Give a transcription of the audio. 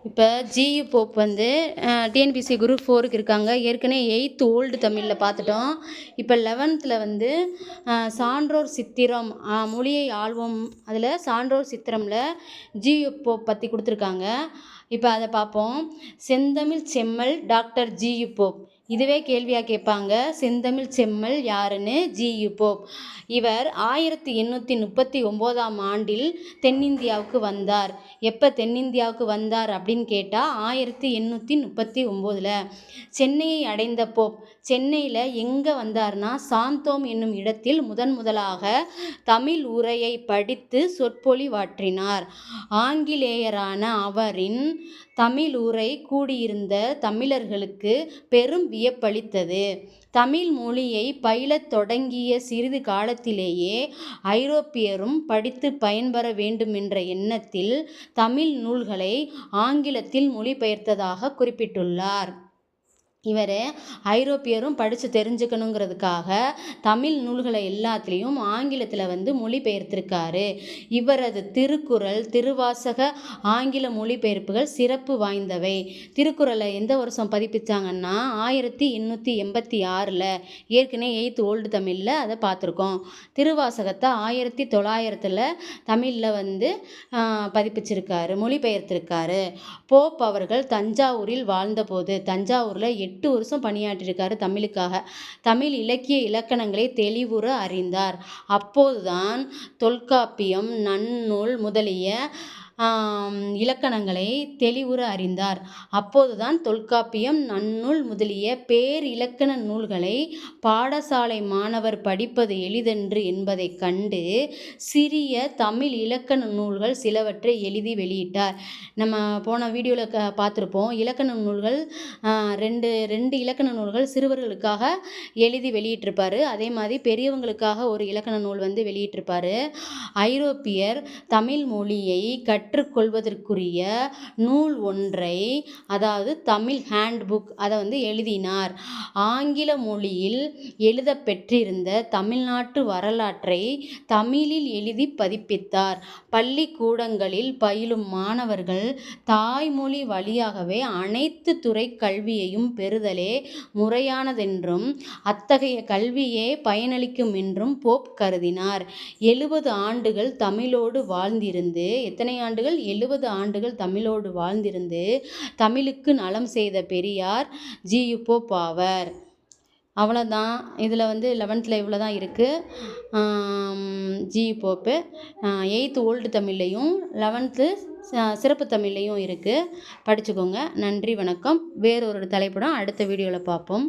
இப்போ G U Pope வந்து TNPSC group 4க்கு இருக்காங்க. ஏற்கனவே 8th ஓல்டு தமிழில் பார்த்துட்டோம். இப்போ 11th வந்து சான்றோர் சித்திரம் மொழியை ஆள்வோம், அதில் சான்றோர் சித்திரமில் ஜியு போப் பற்றி கொடுத்துருக்காங்க. இப்போ அதை பார்ப்போம். செந்தமிழ் செம்மல் டாக்டர் ஜியு போப். இதுவே கேள்வியாக கேட்பாங்க. செந்தமிழ் செம்மல் யாருன்னு? G U Pope. இவர் 1839ஆம் ஆண்டில் தென்னிந்தியாவுக்கு வந்தார். எப்போ தென்னிந்தியாவுக்கு வந்தார் அப்படின்னு கேட்டால் 1839. சென்னையை அடைந்த போப் சென்னையில் எங்கே வந்தார்னா சாந்தோம் என்னும் இடத்தில் முதலாக தமிழ் உரையை படித்து சொற்பொழிவாற்றினார். ஆங்கிலேயரான அவரின் தமிழ் உரை கூடியிருந்த தமிழர்களுக்கு பெரும் வியப்பளித்தது. தமிழ் மொழியை பயிலத் தொடங்கிய சிறிது காலத்திலேயே ஐரோப்பியரும் படித்து பயன்பெற வேண்டுமென்ற எண்ணத்தில் தமிழ் நூல்களை ஆங்கிலத்தில் மொழிபெயர்த்ததாக குறிப்பிட்டுள்ளார். இவர் ஐரோப்பியரும் படித்து தெரிஞ்சுக்கணுங்கிறதுக்காக தமிழ் நூல்களை எல்லாத்துலேயும் ஆங்கிலத்தில் மொழிபெயர்த்திருக்காரு. இவரது திருக்குறள், திருவாசக ஆங்கில மொழிபெயர்ப்புகள் சிறப்பு வாய்ந்தவை. திருக்குறளை எந்த வருஷம் பதிப்பிச்சாங்கன்னா 1886. ஏற்கனவே 8th ஓல்டு தமிழில் அதை பார்த்துருக்கோம். திருவாசகத்தை 1900 தமிழில் பதிப்பிச்சிருக்காரு, மொழிபெயர்த்திருக்காரு. போப் அவர்கள் தஞ்சாவூரில் வாழ்ந்தபோது தஞ்சாவூரில் 8 வருஷம் பணியாற்றியிருக்காரு தமிழுக்காக. தமிழ் இலக்கிய இலக்கணங்களை தெளிவுற அறிந்தார். அப்போதுதான் தொல்காப்பியம், நன்னூல் முதலிய இலக்கணங்களை தெளிவுற அறிந்தார். அப்போதுதான் தொல்காப்பியம், நன்னூல் முதலிய பேரிலக்கண நூல்களை பாடசாலை மாணவர் படிப்பது எளிதன்று என்பதை கண்டு சிறிய தமிழ் இலக்கண நூல்கள் சிலவற்றை எழுதி வெளியிட்டார். நம்ம போன வீடியோவில் பார்த்துருப்போம். இலக்கண நூல்கள் ரெண்டு இலக்கண நூல்கள் சிறுவர்களுக்காக எழுதி வெளியிட்டிருப்பார். அதே மாதிரி பெரியவங்களுக்காக ஒரு இலக்கண நூல் வெளியிட்டிருப்பார். ஐரோப்பியர் தமிழ் மொழியை கற்றுக்கொள்வதற்குரிய நூல் ஒன்றை, அதாவது தமிழ் ஹேண்ட் புக், அதை எழுதினார். ஆங்கில மொழியில் எழுத பெற்றிருந்த தமிழ்நாட்டு வரலாற்றை தமிழில் எழுதி பதிப்பித்தார். பள்ளிக்கூடங்களில் பயிலும் மாணவர்கள் தாய்மொழி வழியாகவே அனைத்து துறை கல்வியையும் பெறுதலே முறையானதென்றும் அத்தகைய கல்வியே பயனளிக்கும் என்றும் போப் கருதினார். 70 ஆண்டுகள் தமிழோடு வாழ்ந்திருந்து எத்தனை ஆண்டுகள்? 70 ஆண்டுகள் தமிழோடு வாழ்ந்திருந்து தமிழுக்கு நலம் செய்த பெரியார் ஜியு போப் ஆவர். அவ்வளோதான். இதில் 11th இவ்வளோ தான் இருக்குது. ஜியு போப்பு 8th ஓல்டு தமிழ்லையும் 11th சிறப்பு தமிழ்லையும் இருக்குது. படிச்சுக்கோங்க. நன்றி, வணக்கம். வேறொரு தலைப்புடன் அடுத்த வீடியோவில் பார்ப்போம்.